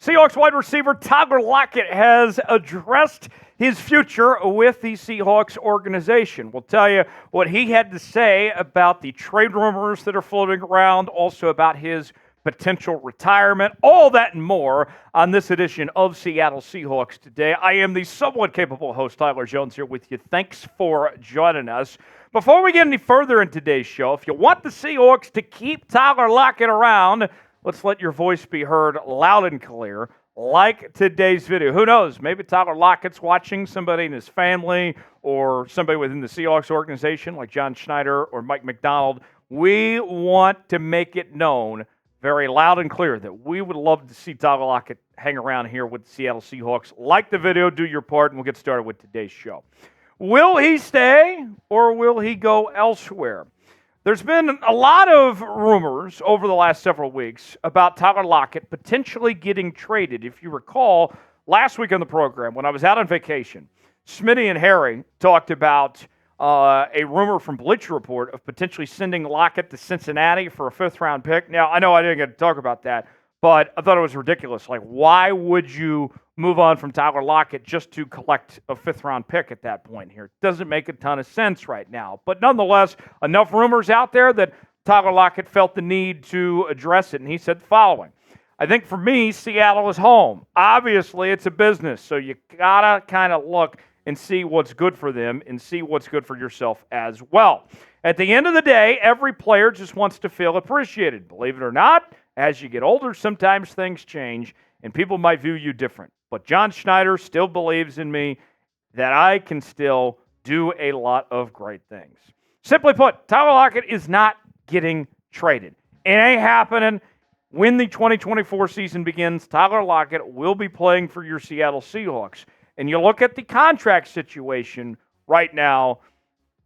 Seahawks wide receiver Tyler Lockett has addressed his future with the Seahawks organization. We'll tell you what he had to say about the trade rumors that are floating around, also about his potential retirement, all that and more on this edition of Seattle Seahawks Today. I am the somewhat capable host, Tyler Jones, here with you. Thanks for joining us. Before we get any further in today's show, if you want the Seahawks to keep Tyler Lockett around, let's let your voice be heard loud and clear, like today's video. Who knows? Maybe Tyler Lockett's watching, somebody in his family or somebody within the Seahawks organization like John Schneider or Mike McDonald. We want to make it known very loud and clear that we would love to see Tyler Lockett hang around here with the Seattle Seahawks. Like the video, do your part, and we'll get started with today's show. Will he stay or will he go elsewhere? There's been a lot of rumors over the last several weeks about Tyler Lockett potentially getting traded. If you recall, last week on the program, when I was out on vacation, Smitty and Harry talked about a rumor from Bleacher Report of potentially sending Lockett to Cincinnati for a fifth-round pick. Now, I know I didn't get to talk about that, but I thought it was ridiculous. Like, why would you move on from Tyler Lockett just to collect a fifth-round pick at that point here? It doesn't make a ton of sense right now. But nonetheless, enough rumors out there that Tyler Lockett felt the need to address it, and he said the following. I think for me, Seattle is home. Obviously, it's a business, so you got to kind of look and see what's good for them and see what's good for yourself as well. At the end of the day, every player just wants to feel appreciated. Believe it or not, as you get older, sometimes things change and people might view you different. But John Schneider still believes in me that I can still do a lot of great things. Simply put, Tyler Lockett is not getting traded. It ain't happening. When the 2024 season begins, Tyler Lockett will be playing for your Seattle Seahawks. And you look at the contract situation right now,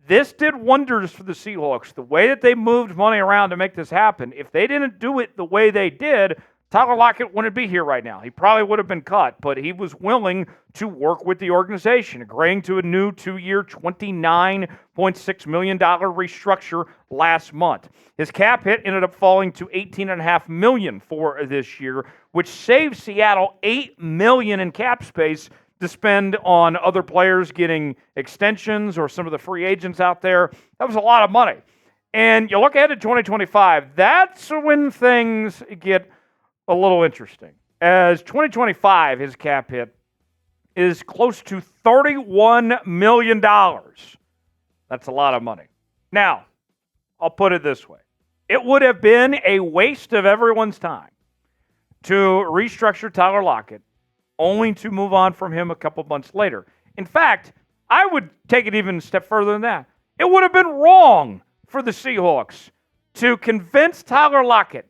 this did wonders for the Seahawks. The way that they moved money around to make this happen, if they didn't do it the way they did, Tyler Lockett wouldn't be here right now. He probably would have been cut, but he was willing to work with the organization, agreeing to a new 2-year, $29.6 million restructure last month. His cap hit ended up falling to $18.5 million for this year, which saves Seattle $8 million in cap space to spend on other players getting extensions or some of the free agents out there. That was a lot of money. And you look ahead to 2025, that's when things get a little interesting. As 2025, his cap hit is close to $31 million. That's a lot of money. Now, I'll put it this way. It would have been a waste of everyone's time to restructure Tyler Lockett only to move on from him a couple months later. In fact, I would take it even a step further than that. It would have been wrong for the Seahawks to convince Tyler Lockett,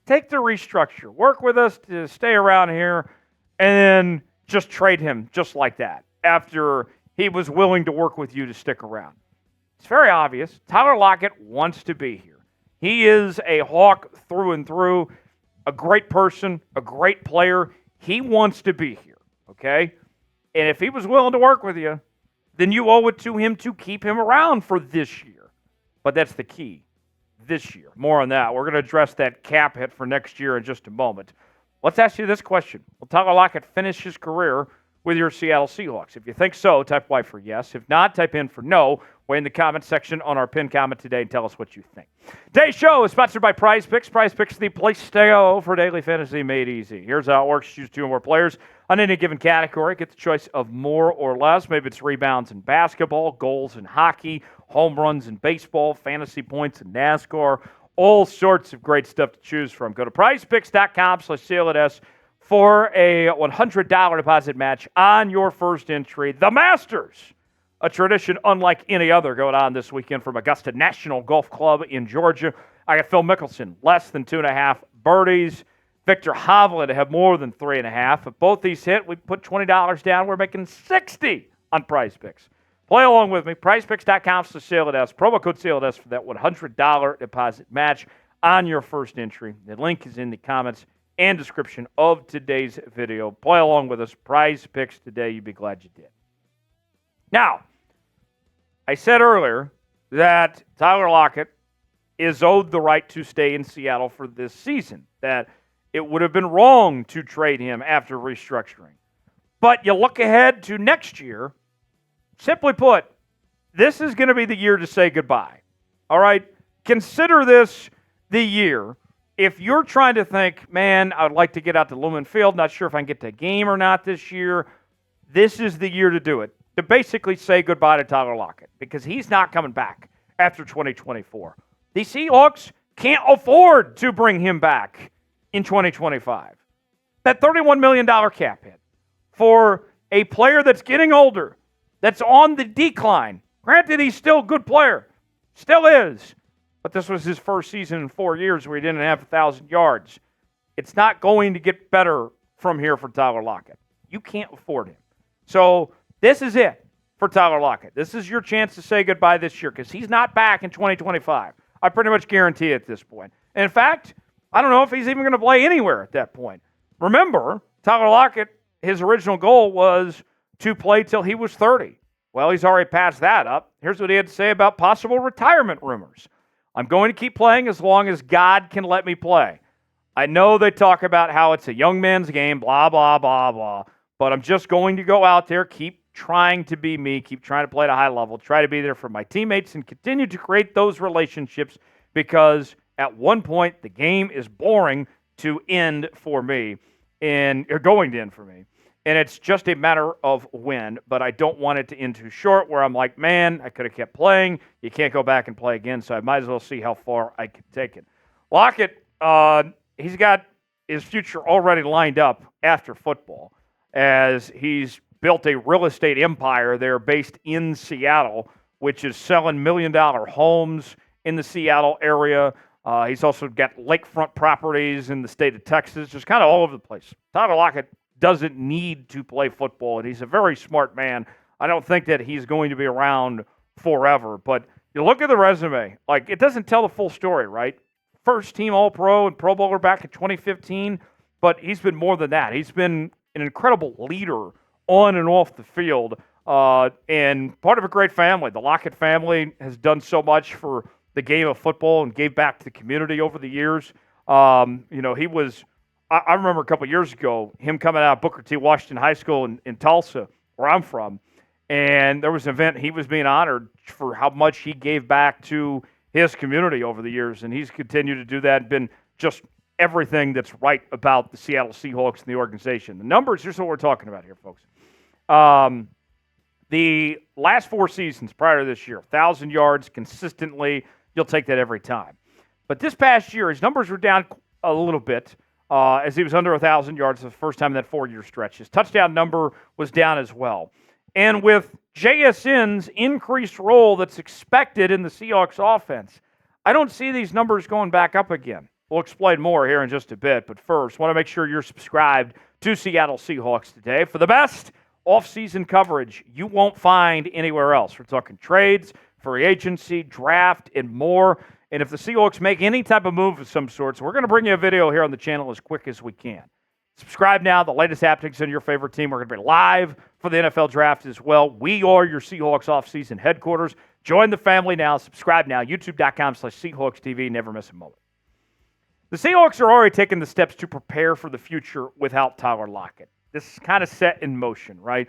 take the restructure, work with us to stay around here, and then just trade him just like that after he was willing to work with you to stick around. It's very obvious. Tyler Lockett wants to be here. He is a Hawk through and through, a great person, a great player. He wants to be here, okay? And if he was willing to work with you, then you owe it to him to keep him around for this year. But that's the key, this year. More on that. We're going to address that cap hit for next year in just a moment. Let's ask you this question. Will Tyler Lockett finish his career with your Seattle Seahawks? If you think so, type Y for yes. If not, type in for no. Weigh in the comment section on our pinned comment today and tell us what you think. Today's show is sponsored by Prize Picks. Prize Picks is the place to go for daily fantasy made easy. Here's how it works. Choose 2 or more players on any given category. Get the choice of more or less. Maybe it's rebounds in basketball, goals in hockey, home runs in baseball, fantasy points in NASCAR. All sorts of great stuff to choose from. Go to prizepicks.com/CLNS for a $100 deposit match on your first entry. The Masters, a tradition unlike any other going on this weekend from Augusta National Golf Club in Georgia. I got Phil Mickelson, less than 2.5 birdies. Victor Hovland to have more than 3.5. If both these hit, we put $20 down. We're making $60 on Prize Picks. Play along with me. PrizePicks.com/CLNS. Promo code CLNS for that $100 deposit match on your first entry. The link is in the comments and description of today's video. Play along with us. Prize Picks today. You'd be glad you did. Now, I said earlier that Tyler Lockett is owed the right to stay in Seattle for this season. That it would have been wrong to trade him after restructuring. But you look ahead to next year, simply put, this is going to be the year to say goodbye. All right? Consider this the year. If you're trying to think, man, I would like to get out to Lumen Field, not sure if I can get to a game or not this year, this is the year to do it. To basically say goodbye to Tyler Lockett, because he's not coming back after 2024. The Seahawks can't afford to bring him back in 2025. That $31 million cap hit for a player that's getting older, that's on the decline. Granted, he's still a good player. Still is. But this was his first season in 4 years where he didn't have 1,000 yards. It's not going to get better from here for Tyler Lockett. You can't afford him. So this is it for Tyler Lockett. This is your chance to say goodbye this year because he's not back in 2025. I pretty much guarantee it at this point. And in fact, I don't know if he's even going to play anywhere at that point. Remember, Tyler Lockett, his original goal was to play till he was 30. Well, he's already passed that up. Here's what he had to say about possible retirement rumors. I'm going to keep playing as long as God can let me play. I know they talk about how it's a young man's game, blah, blah, blah, blah, but I'm just going to go out there, keep trying to be me, keep trying to play at a high level, try to be there for my teammates, and continue to create those relationships because at one point the game is boring to end for me, and or going to end for me. And it's just a matter of when, but I don't want it to end too short where I'm like, man, I could have kept playing. You can't go back and play again, so I might as well see how far I can take it. Lockett, he's got his future already lined up after football as he's built a real estate empire there based in Seattle, which is selling million-dollar homes in the Seattle area. He's also got lakefront properties in the state of Texas, just kind of all over the place. Tyler Lockett doesn't need to play football, and he's a very smart man. I don't think that he's going to be around forever, but you look at the resume, like it doesn't tell the full story, right? First team All-Pro and Pro Bowler back in 2015, but he's been more than that. He's been an incredible leader on and off the field, and part of a great family. The Lockett family has done so much for the game of football and gave back to the community over the years. He was... I remember a couple of years ago, him coming out of Booker T. Washington High School in Tulsa, where I'm from, and there was an event, he was being honored for how much he gave back to his community over the years, and he's continued to do that and been just everything that's right about the Seattle Seahawks and the organization. The numbers, here's what we're talking about here, folks. The last 4 seasons prior to this year, 1,000 yards consistently, you'll take that every time. But this past year, his numbers were down a little bit. As he was under 1,000 yards for the first time in that 4-year stretch. His touchdown number was down as well. And with JSN's increased role that's expected in the Seahawks offense, I don't see these numbers going back up again. We'll explain more here in just a bit, but first, want to make sure you're subscribed to Seattle Seahawks Today for the best off-season coverage you won't find anywhere else. We're talking trades, free agency, draft, and more. And if the Seahawks make any type of move of some sorts, we're going to bring you a video here on the channel as quick as we can. Subscribe now. The latest happenings on your favorite team. We're going to be live for the NFL Draft as well. We are your Seahawks offseason headquarters. Join the family now. Subscribe now. YouTube.com/Seahawks TV. Never miss a moment. The Seahawks are already taking the steps to prepare for the future without Tyler Lockett. This is kind of set in motion, right?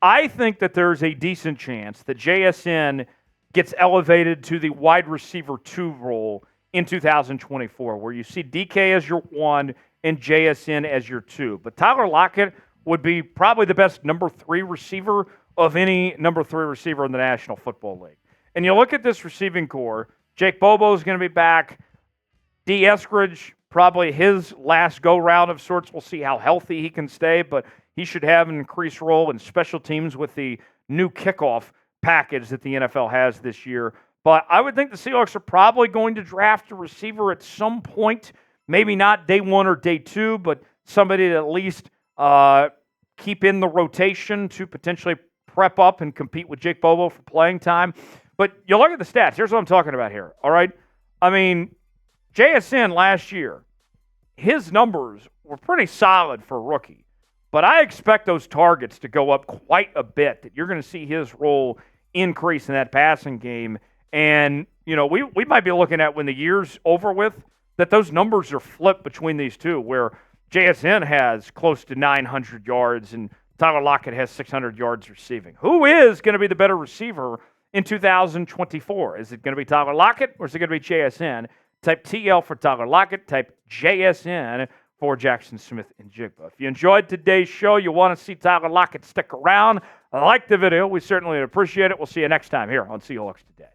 I think that there's a decent chance that JSN gets elevated to the wide receiver 2 role in 2024, where you see DK as your 1 and JSN as your 2. But Tyler Lockett would be probably the best number 3 receiver of any number 3 receiver in the National Football League. And you look at this receiving core, Jake Bobo is going to be back. D. Eskridge, probably his last go-round of sorts. We'll see how healthy he can stay, but he should have an increased role in special teams with the new kickoff package that the NFL has this year. But I would think the Seahawks are probably going to draft a receiver at some point, maybe not day 1 or day 2, but somebody to at least keep in the rotation to potentially prep up and compete with Jake Bobo for playing time. But you look at the stats. Here's what I'm talking about here, all right? I mean, JSN last year, his numbers were pretty solid for a rookie. But I expect those targets to go up quite a bit, that you're going to see his role increase in that passing game. And, we might be looking at when the year's over with, that those numbers are flipped between these two, where JSN has close to 900 yards and Tyler Lockett has 600 yards receiving. Who is going to be the better receiver in 2024? Is it going to be Tyler Lockett or is it going to be JSN? Type TL for Tyler Lockett. Type JSN for Jaxon Smith-Njigba. If you enjoyed today's show, you want to see Tyler Lockett stick around, like the video. We certainly appreciate it. We'll see you next time here on Seahawks Today.